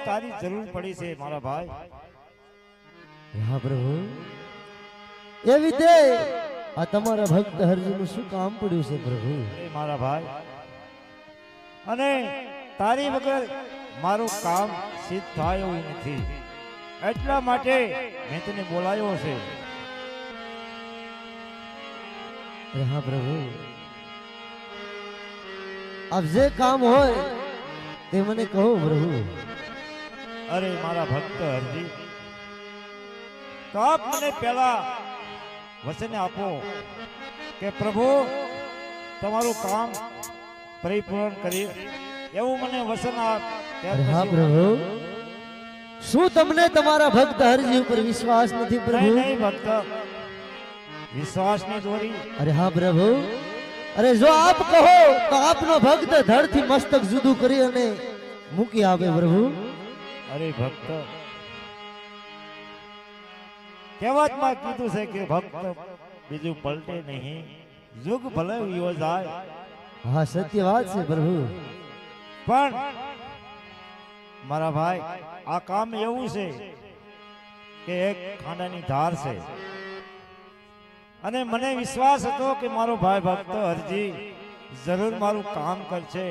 તારી જરૂર પડી છે મારા ભાઈ. હા પ્રભુ, એવી તે આ તમારા ભક્ત હરજીનું શું કામ પડ્યું છે પ્રભુ? એ મારા ભાઈ, અને તારી વગર મારું કામ સિદ્ધ થાય એવું નથી, એટલા માટે મેં તને બોલાયો છે. હા પ્રભુ, આપ જે કામ હોય તે મને કહો પ્રભુ. અરે મારા ભક્ત હરજી, તો આપ મને પહેલા વચન આપો કે પ્રભુ તમારું કામ પરિપૂર્ણ કરી એવું મને વચન આપ. હા પ્રભુ, શું તમને તમારા ભક્ત હરજી ઉપર વિશ્વાસ નથી પ્રભુ? નહીં ભક્ત, વિશ્વાસની દોરી. અરે હા પ્રભુ, અરે જો આપ કહો તો આપનો ભક્ત ધડથી મસ્તક જુદું કરી અને મૂકી આપે પ્રભુ. અરે ભક્ત, કહેવતમાં કીધું છે કે ભક્ત બીજું પલટે નહીં, યુગ ભલે યોજાય. હા સત્ય વાત છે પ્રભુ. પણ મારા ભાઈ, આ કામ એવું છે કે એક ખાંડાની ધાર છે, અને મને વિશ્વાસ હતો કે મારો ભાઈ ભક્ત હરજી જરૂર મારું કામ કરશે,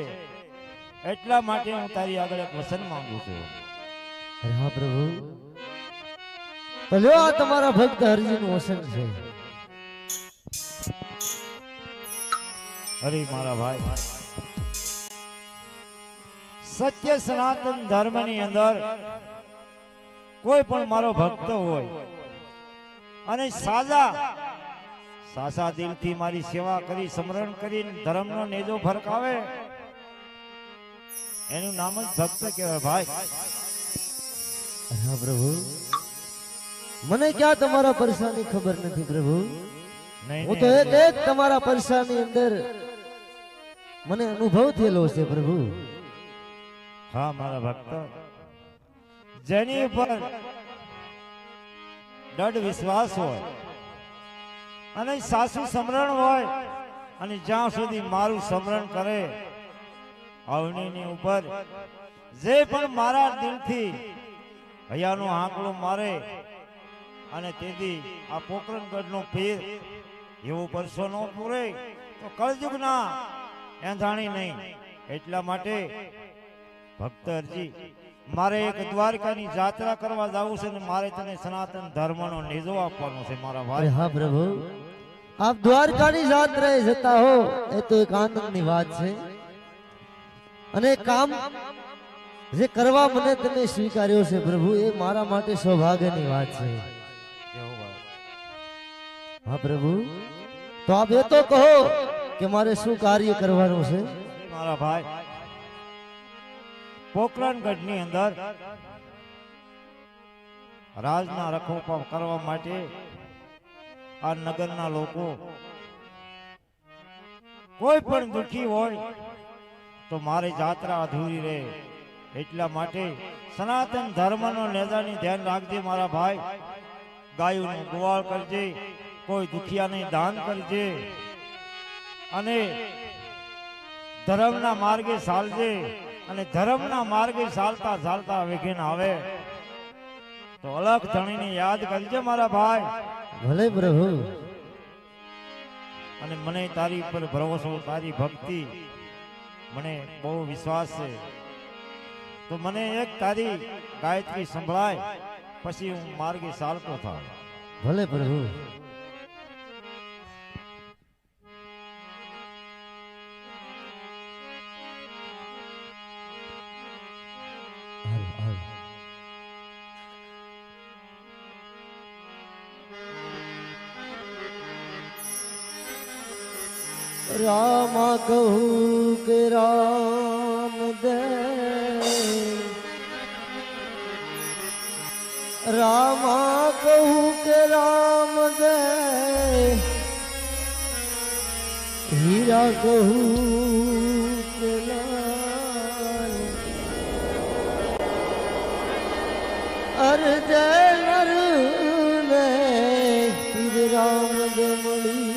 એટલા માટે હું તારી આગળ એક વચન માંગુ છું. અરે હા પ્રભુ, તો લ્યો આ તમારા ભક્ત હરજીનું વચન છે. અરે મારા ભાઈ, સત્ય સનાતન ધર્મની અંદર કોઈ પણ મારો ભક્ત હોય અને સાચા દિલથી મારી સેવા કરી સ્મરણ કરી ધર્મનો નેજો ફરકાવે, એનું નામ જ ભક્ત કહેવાય ભાઈ. હા પ્રભુ, મને ક્યાં તમારા પરેશાની ખબર નથી પ્રભુ. હું તો એક તમારા પરેશાની અંદર મને અનુભવ થયેલો છે પ્રભુ. હા મારા ભક્ત, જેની ઉપર દૃઢ વિશ્વાસ હોય અને સાસુ સ્મરણ હોય, અને જ્યાં સુધી મારું સ્મરણ કરે અવનીની ઉપર જે પણ મારા દિલથી હૈયાનો આંકડો મારે, અને તેથી આ પોકરણગઢનો પીર એવો પરસો ન પૂરે તો કળજુગના એંધાણી નહીં. એટલા માટે ભક્ત હરજી, મારે એક દ્વારકાની જાત્રા કરવા જવું છે, ને મારે તને સનાતન ધર્મનો નેજો આપવાનો છે મારા ભાઈ. હા પ્રભુ, આપ દ્વારકાની જાત્રાએ જતા હો એ તો એક આનંદની વાત છે, અને કામ જે કરવા મને તમે સ્વીકાર્યો છે પ્રભુ, એ મારા માટે સૌભાગ્યની વાત છે. હા પ્રભુ, તો આપ એ તો કહો કે મારે શું કાર્ય કરવાનું છે? મારા ભાઈ, પોકરણગઢની અંદર રાજના રખોપા કરવા માટે આ નગરના લોકો કોઈ પણ દુખી હોય તો મારી જાત્રા અધૂરી રહે, એટલા માટે સનાતન ધર્મનો નેજાની ધ્યાન રાખજે મારા ભાઈ. ગાયોનું ગોવાળ કરજે, કોઈ દુખિયાને દાન કરજે, અને ધર્મના માર્ગે ચાલજે, અને ધર્મના માર્ગે ચાલતા ચાલતા વિઘ્ન આવે તો અલગ ધણીને યાદ કરજે મારા ભાઈ. ભલે પ્રભુ. અને મને તારી ઉપર ભરોસો, તારી ભક્તિ મને બહુ વિશ્વાસ છે, તો મને એક તારી ગાયત્રી સંભળાય પછી હું માર્ગે ચાલતો થાઉં. ભલે પ્રભુ. રામા કહું કે રામ દે, રામા કહું કે રામ દે, હીરા કહું કે લાલ, અરજે નર ને તીર રામ દે મળી,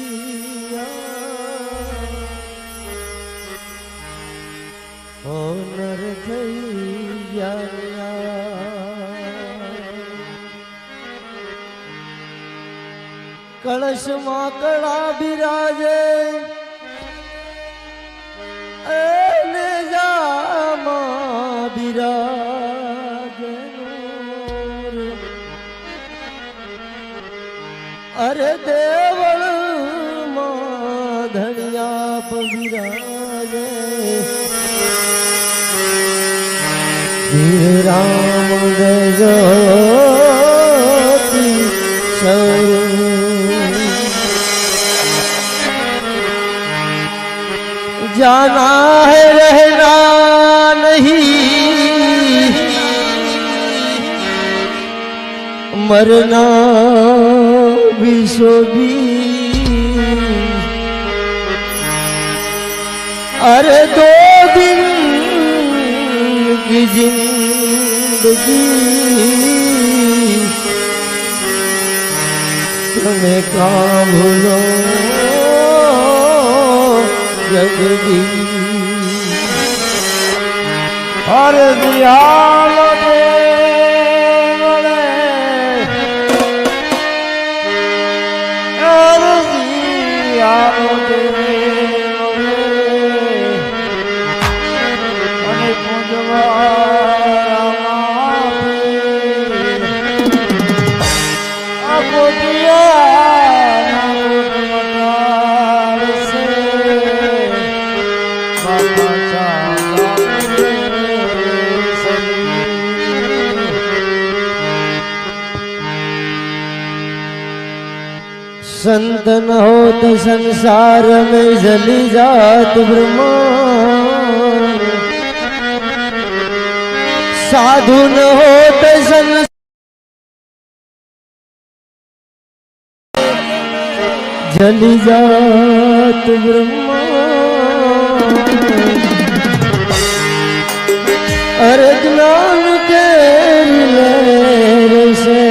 નર થઈ ગયા કળશ માં કળા બિરાજે અને જામાં બિરાજે નૂર. અરે દેવળ માં ધણિયા બિરાજે શ્રી રામ જયોતિ जाना है रहना नहीं मरना भी सो भी अरे दो दिन की जिंदगी तुम्हें काम भूलो जगदी हर दियाल देवले हर दियाल देवले અને પૂજવા આ કોટિયા संत न हो तो संसार में जली जात ब्रह्मांड साधु न हो तो संसार जली जात ब्रह्मांड अरे ज्ञान के लहर से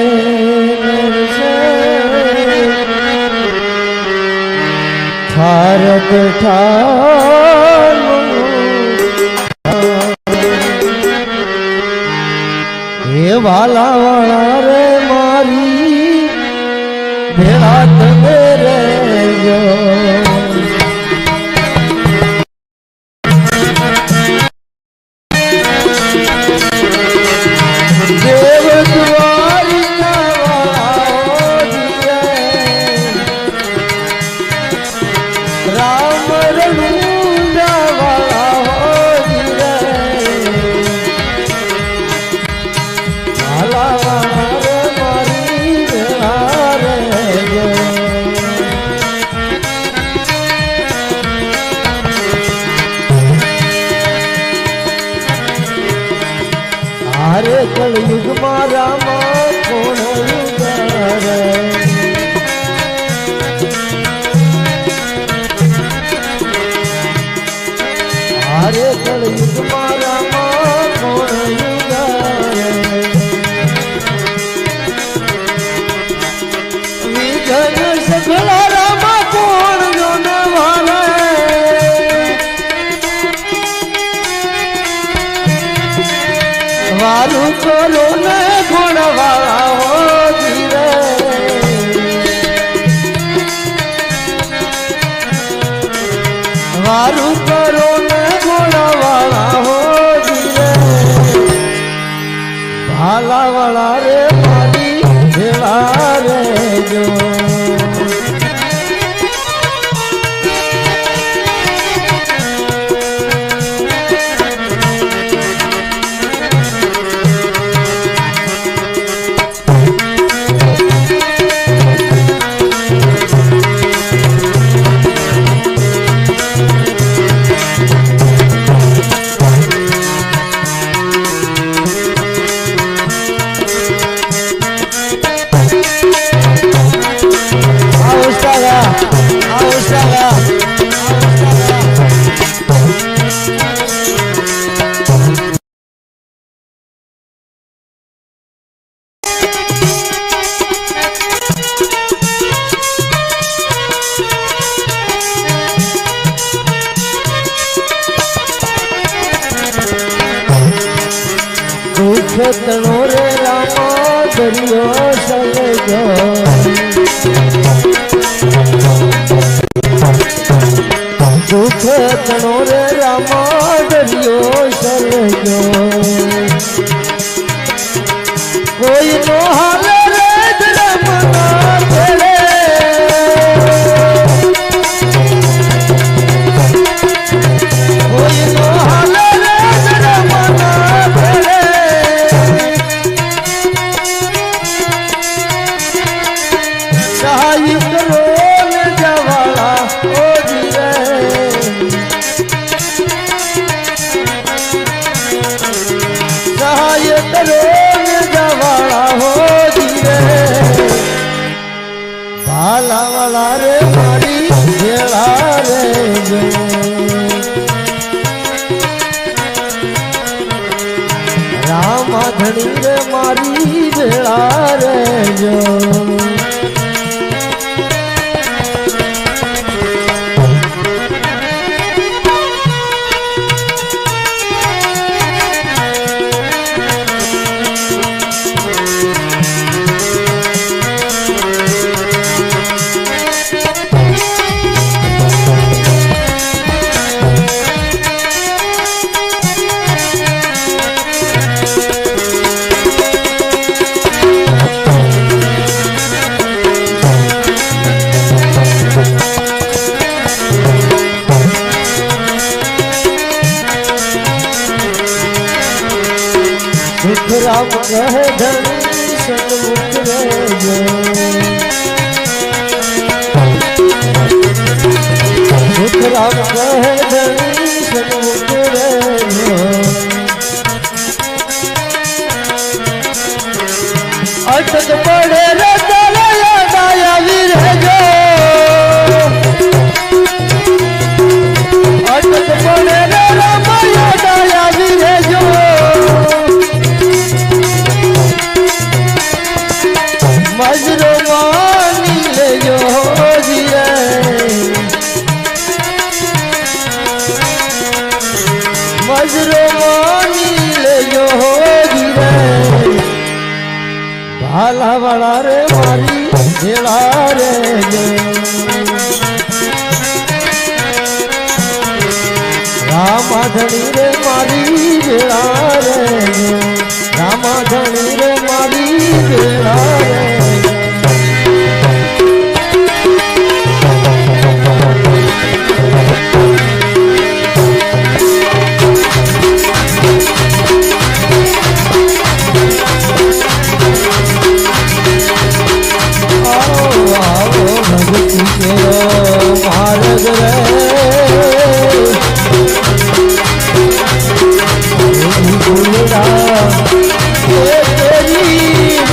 ठारक ठार हे वाला वाला रे मारी भेड़ा तमे रे जो देव द्वारी राम रणूंजा वाला हो रे भाला वाला रे मारी भेड़ा रे जो हारे कलयुग मारा मां कोण युगारे हारे कलयुग मारा मां कोण युगारे विघन सगला रामा कोण जो न वाले वारू करो न गुण वाला हो धीरे वारू करो न गुण वाला हो धीरे भाला वाला रे मारी भेड़ा रे जो તણો રે રામા દરિયો સલજો દુઃખ તણો રે રામા દરિયો સલજો કોઈ નો હાલે રે ધર્મના ભેળે કોઈ નો હાલે રે ધર્મના ભેળે સહાય કરો ને જવાળા ઓજી રે સહાય કરો ને જવાળા હોજી રે ભાલા વાળા રે મારી ભેળા રે જો રામા ધણી રે મારી ભેળા રે જો રામ કહે ધણી સન્મુખ રહેજો સુખ રામ કહે ધણી સન્મુખ રહેજો અટક પડે રે તારા યાદ આવી રહેજો અટક પડે રે રામ યાદ આવી રહેજો મજરો માની લેજો જીરે મજરો માની લેજો જીરે ભાલા વાળા રે મારી ભેળા રે રામા ધણી રે મારી ભેળા રે રામા ધણી રે મારી ભેળા રે ભગતી કેરો માર્ગ રે ભૂલડા એ તેરી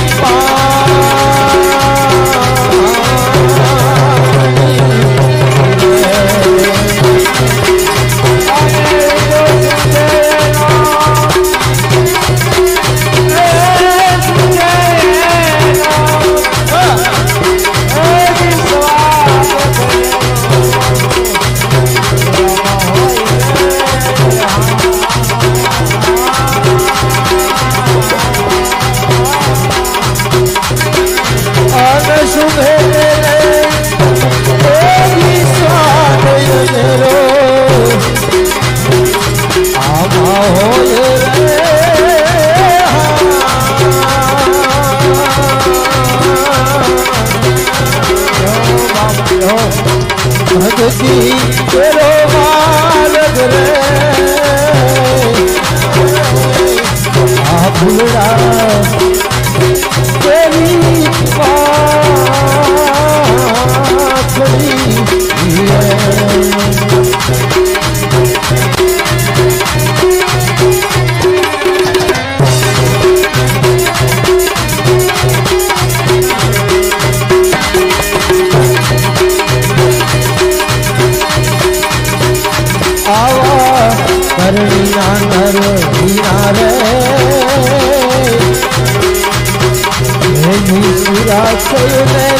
ભગતી કેરો માર્ગ રે આ ભૂલડા તેરી પાખડી કરણીના નર હીરા રે એની સુરા થઈને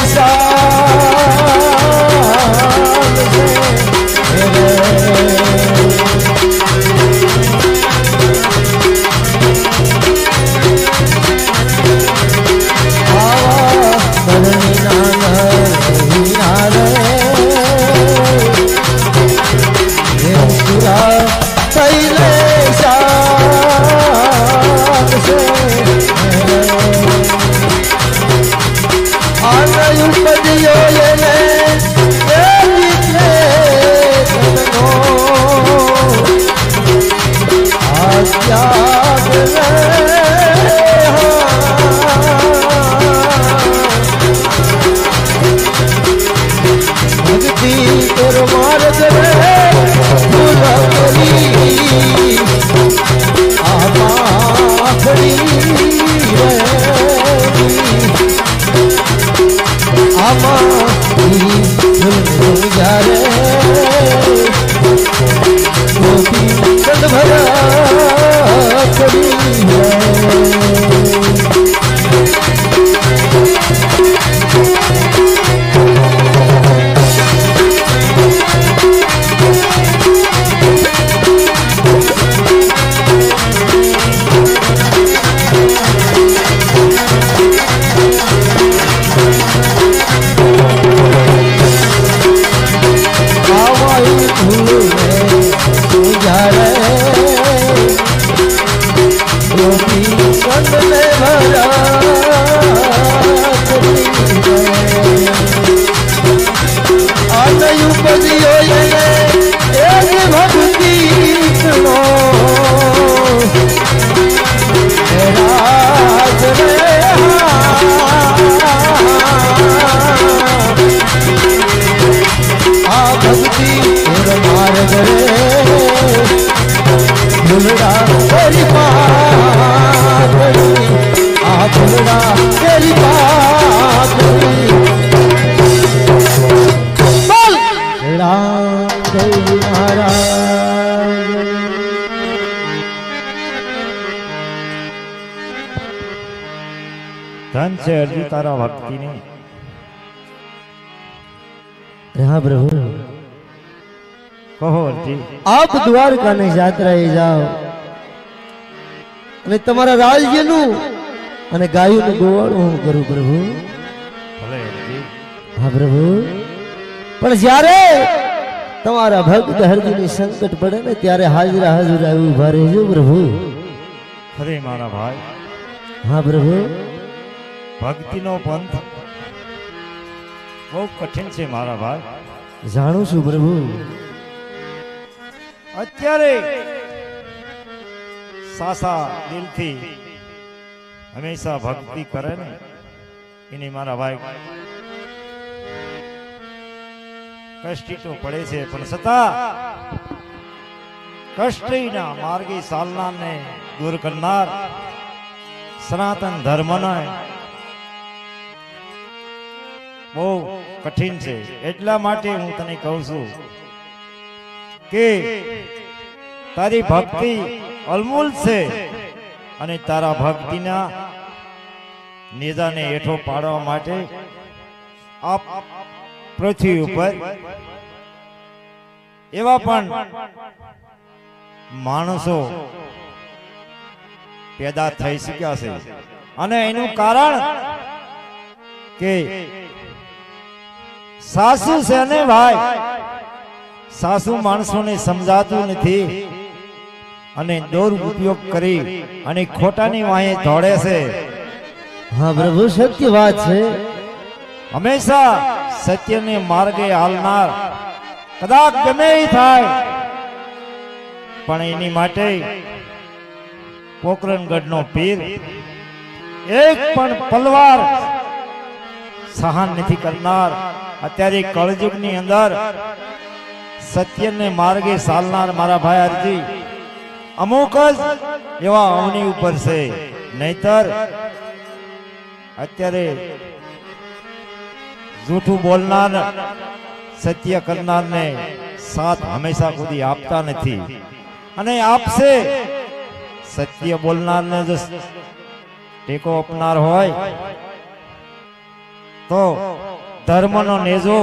મને આનય ઉપજ્યો એને એક ભક્તિ નો રાજ રે આ ભક્તિ માર્ગ રે ભૂલડા તેરી પાતળી આ ભૂલડા તેરી પાતળી બોલ રામદેવ મહારાજ ધન છે અર્જુ તારા ભક્તિની. હા પ્રભુ કહો અર્જી. આપ દ્વારકાની યાત્રાએ જાઓ અને તમારા રાજ્યનું અને ગાયોનું ગોવાળું હું કરું પ્રભુ. ભલે અર્જી. હા પ્રભુ, પણ જ્યારે તમારા ભક્ત હરજીની સંકટ પડે ને ત્યારે હાજરા હાજર આવી ઉભા રહેજો પ્રભુ. ખરે મારા ભાઈ, હા પ્રભુ, ભક્તિનો પંથ બહુ કઠિન છે મારા ભાઈ. જાણું છું પ્રભુ. અત્યારે સાસા દિલથી હંમેશા ભક્તિ કરે ને એની મારા ભાઈ કષ્ટી તો પડે છે, પણ છતાં કષ્ટીના માર્ગે ચાલનારને દૂર કરનાર સનાતન ધર્મનો બહુ કઠિન છે. એટલા માટે હું તને કહું છું કે તારી ભક્તિ અલમૂલ છે અને તારા ભક્તિના નેજાને હેઠો પાડવા માટે આપ પૃથ્વી ઉપર એવા પણ માણસો પેદા થઈ શક્યા છે, અને એનું કારણ કે સાસુ છે ને ભાઈ, સાસુ માણસોને સમજાતું નથી અને દુરુપયોગ કરી અને ખોટાની વાહે દોડે છે. હા પ્રભુ, સત્ય વાત છે. હંમેશા સત્યને માર્ગે હાલનાર કદાચ ગમે એ થાય, પણ એની માટે પોકરણગઢનો પીર એક પણ પલવાર સહન નથી કરનાર. અત્યારે કળયુગની અંદર સત્યને માર્ગે ચાલનાર મારા ભાઈ અરજી અમુક જ એવા અવની ઉપર છે, નહીતર અત્યારે જૂઠું બોલનાર સત્ય કરનારને સાથ હંમેશા સુધી આપતા નથી, અને આપશે સત્ય બોલનારને જો ટેકો આપનાર હોય તો ધર્મનો નેજો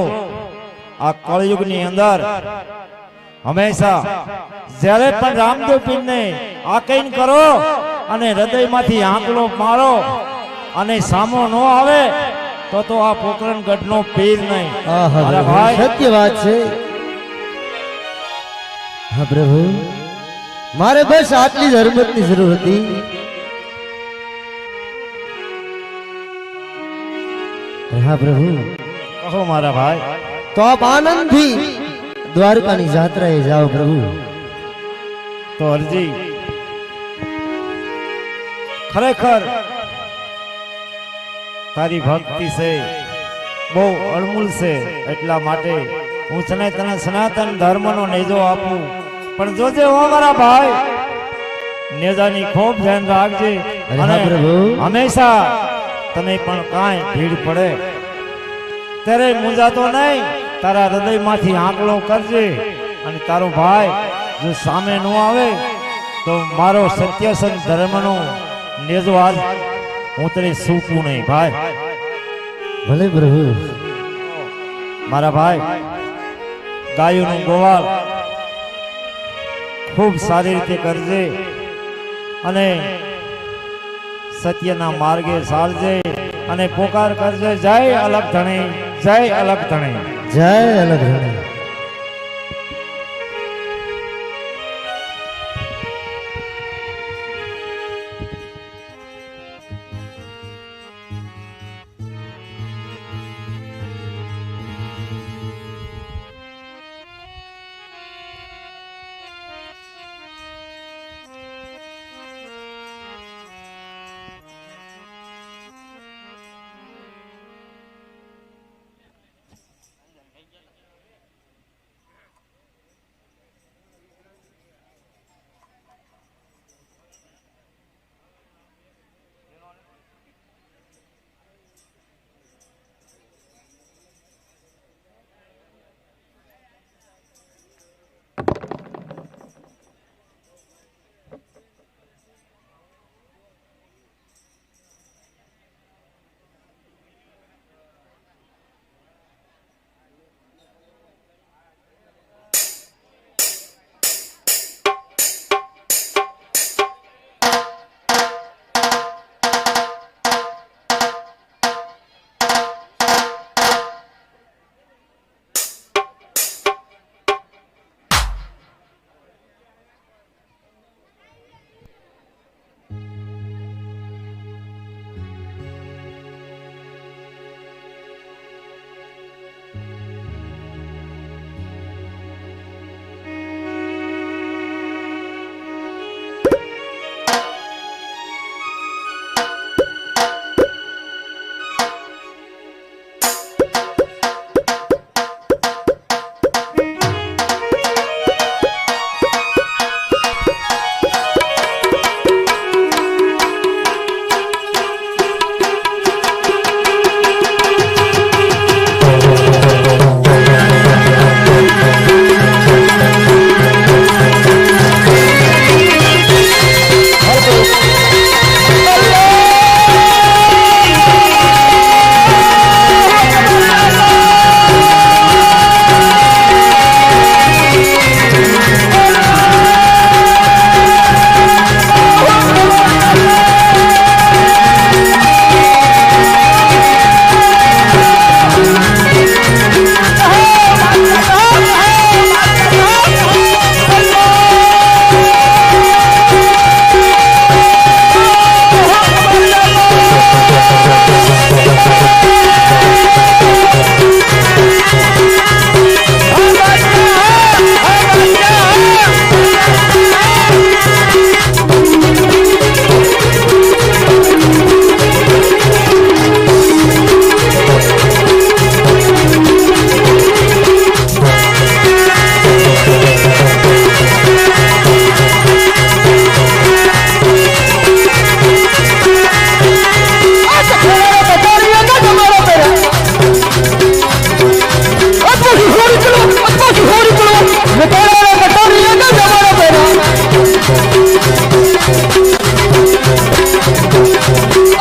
આ કળયુગની અંદર હંમેશા જ્યારે પણ રામદેવ પીરને આકૈન કરો અને હૃદયમાંથી આંકડો મારો અને સામો ન આવે તો આ પોકરણગઢનો પીર નહીં. અરે ભાઈ, સત્ય વાત છે. હા પ્રભુ, મારે બસ આટલી જ હરમતની જરૂર હતી. હા પ્રભુ, કહો મારા ભાઈ. તો આપ આનંદથી દ્વારકાની યાત્રાએ જાઓ પ્રભુ. તો અરજી ખરેખર તારી ભક્તિ છે બહુ અણમૂલ છે, એટલા માટે હું તને સનાતન ધર્મનો નેજો આપું. પણ જોજે હો મારા ભાઈ, નેજાની ખૂબ ધ્યાન રાખજે, અને હંમેશા તને પણ કાંઈ ભીડ પડે ત્યારે મૂંઝાતો નહીં, તારા હૃદયમાંથી આંકડો કરજે, અને તારો ભાઈ જો સામે ન આવે તો મારો સત્યસન ધર્મનો નેજો આજ હું તને સૂકું નહીં ભાઈ. ભલે પ્રભુ. મારા ભાઈ, ગાયોનું ગોવાળ ખૂબ સારી રીતે કરજે અને સત્યના માર્ગે ચાલજે અને પોકાર કરજે. જય અલગ ધણી, જય અલગ ધણી, જય અલગ ધણી.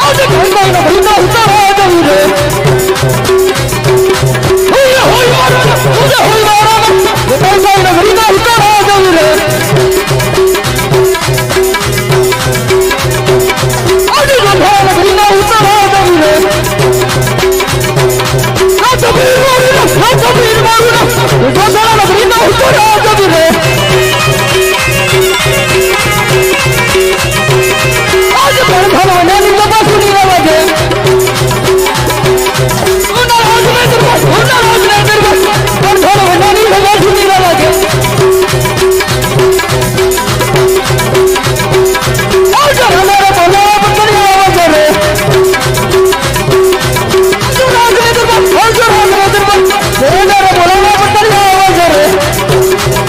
આજે ઘરમાં ભરીના ઉતારા જવું રે હોય હોય મારા તુજે હોય મારા ઘરમાં ભરીના ઉતારા જવું રે આજે ઘરમાં ભરીના ઉતારા જવું રે ના તબીર મારું ઘરમાં ભરીના ઉતારા જવું રે आज पर भगवान ने बाबा सुनी आवाज़ उना रोज में दरबार पर भगवान ने बाबा सुनी आवाज़ आज हमारा बोला बड़ी आवाज़ रे रोज में दरबार तेरा बोला बड़ी आवाज़ रे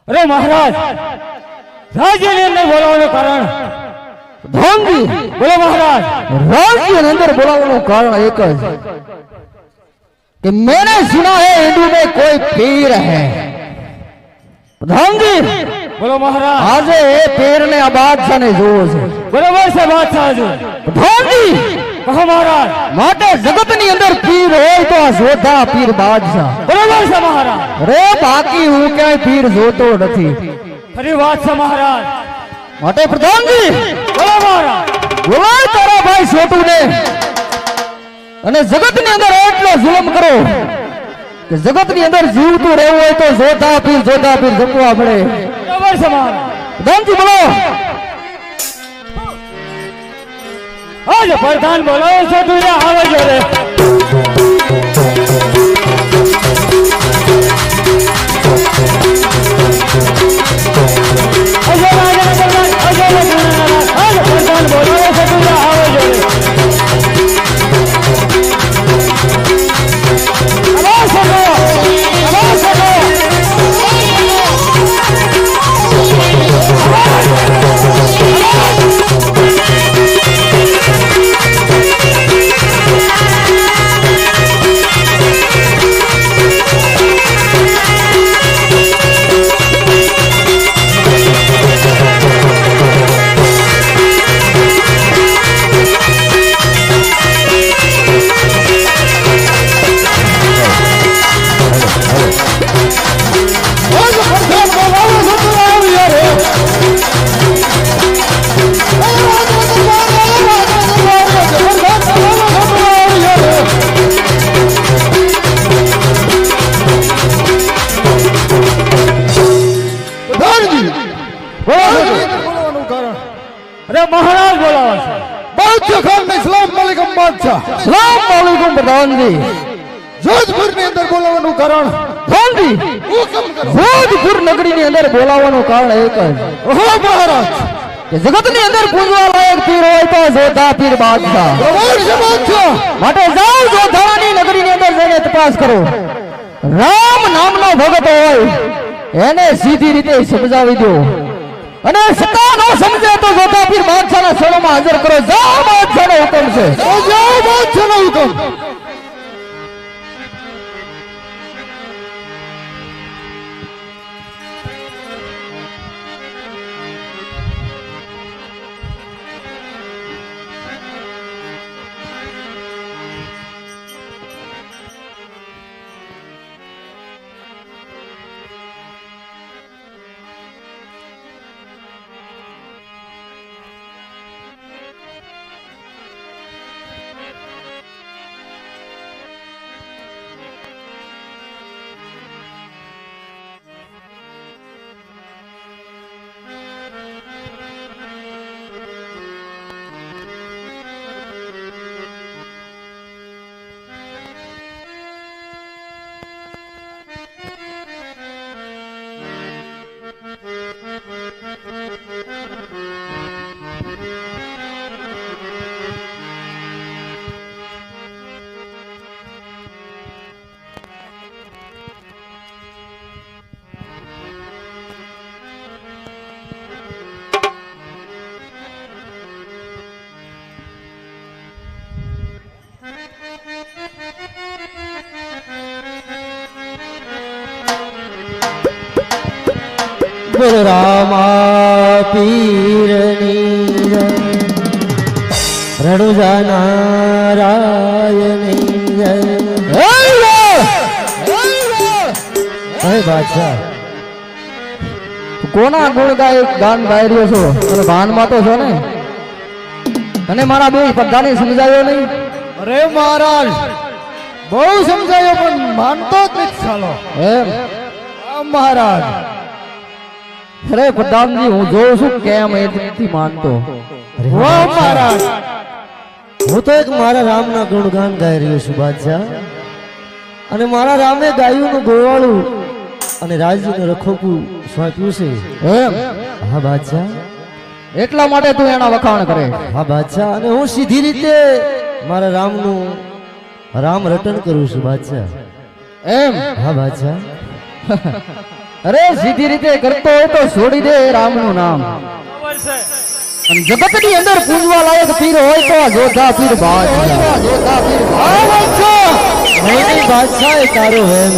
अरे महाराज राज्य ने अंदर बोलावવાનું કારણ ધોંગી બોલો મહારાજ રાજ્ય ने अंदर બોલાવવાનું કારણ એક જ कि मैंने सुना है हिंदू में कोई पीर है ધોંગી બોલો મહારાજ આજે એ પીર ને આ બાદશાહ ને જોવો છે બરોબર છે બાદશાહ જો ધોંગી કહો મહારાજ માટે જગત ની અંદર પીર હોય તો આ જોધા પીર બાદશાહ બરોબર છે મહારાજ રે બાકી હું ક્યાંય પીર જોતો નથી ખરી વાત છે મહારાજ માટે પ્રધાનજી બોલો મહારાજ બોલાય તારા ભાઈ છોટુ ને અને જગત ની અંદર એટલો જુલમ કરો કે જગત ની અંદર જીવતું રહેવું હોય તો જોધા પીર જપવા પડે બરોબર છે મહારાજ પ્રધાનજી બોલો आज प्रधान बोलो छोटू रे आवे जो रे आज प्रधान बोलो छोटू रे आवे जो रे महाराज बोला बादशाह खान ने सलाम वालेकुम बादशाह सलाम वालेकुम प्रधान जी जोधपुर ની અંદર બોલાવવાનું કારણ પ્રધાન જી હુકમ કરો જોધપુર નગરી ની અંદર બોલાવવાનું કારણ એક જ ઓહો મહારાજ કે જગત ની અંદર પૂજવા લાયક પીર હોય તો જોધા પીર બાદશાહ બરોબર છે બાદશાહ માટે જાઓ જોધાની નગરી ની અંદર જઈને તપાસ કરો રામ નામનો ભગત હોય એને સીધી રીતે સમજાવી દો અને સતા ન સમજે તો જોધા પીર બાદશાહના સરોમાં હાજર કરો જાઓ બાદશાહનો હુકમ છે જાઓ બાદશાહનો હુકમ બોલો રામા પીરની જય રણુજા નારાયણની જય હે બાદશાહ કોના ગુણ ગાન ગાઈ રહ્યો છો તમે ભાનમાં તો છો ને તને મારા બે બધાને સમજાયો નહીં અરે મહારાજ બહુ સમજાયો પણ માનતો જ નથી સાલો એમ મહારાજ અરે પ્રધાનજી હું જોઉં છું કેમ એ નથી માનતો વાહ મહારાજ હું તો એક મારા રામના ગુણગાન ગાઈ રહ્યો છું બાદશાહ અને મારા રામે ગાયુંનું ગોવાળું અને રાજ્યનું રખોપું સોંપ્યું છે એમ હા બાદશાહ એટલા માટે તું એના વખાણ કરે હા બાદશાહ અને હું સીધી રીતે મારા રામનું રામ રટન કરું છું બાદશાહ એમ હા બાદશાહ અરે સીધી રીતે કરતો હોય તો છોડી દે રામનું નામ અને જગતની અંદર પૂજવા લાયક પીર હોય તો આ જોધા પીર બાદશાહ નહીં બાદશાહ એ તારો વેમ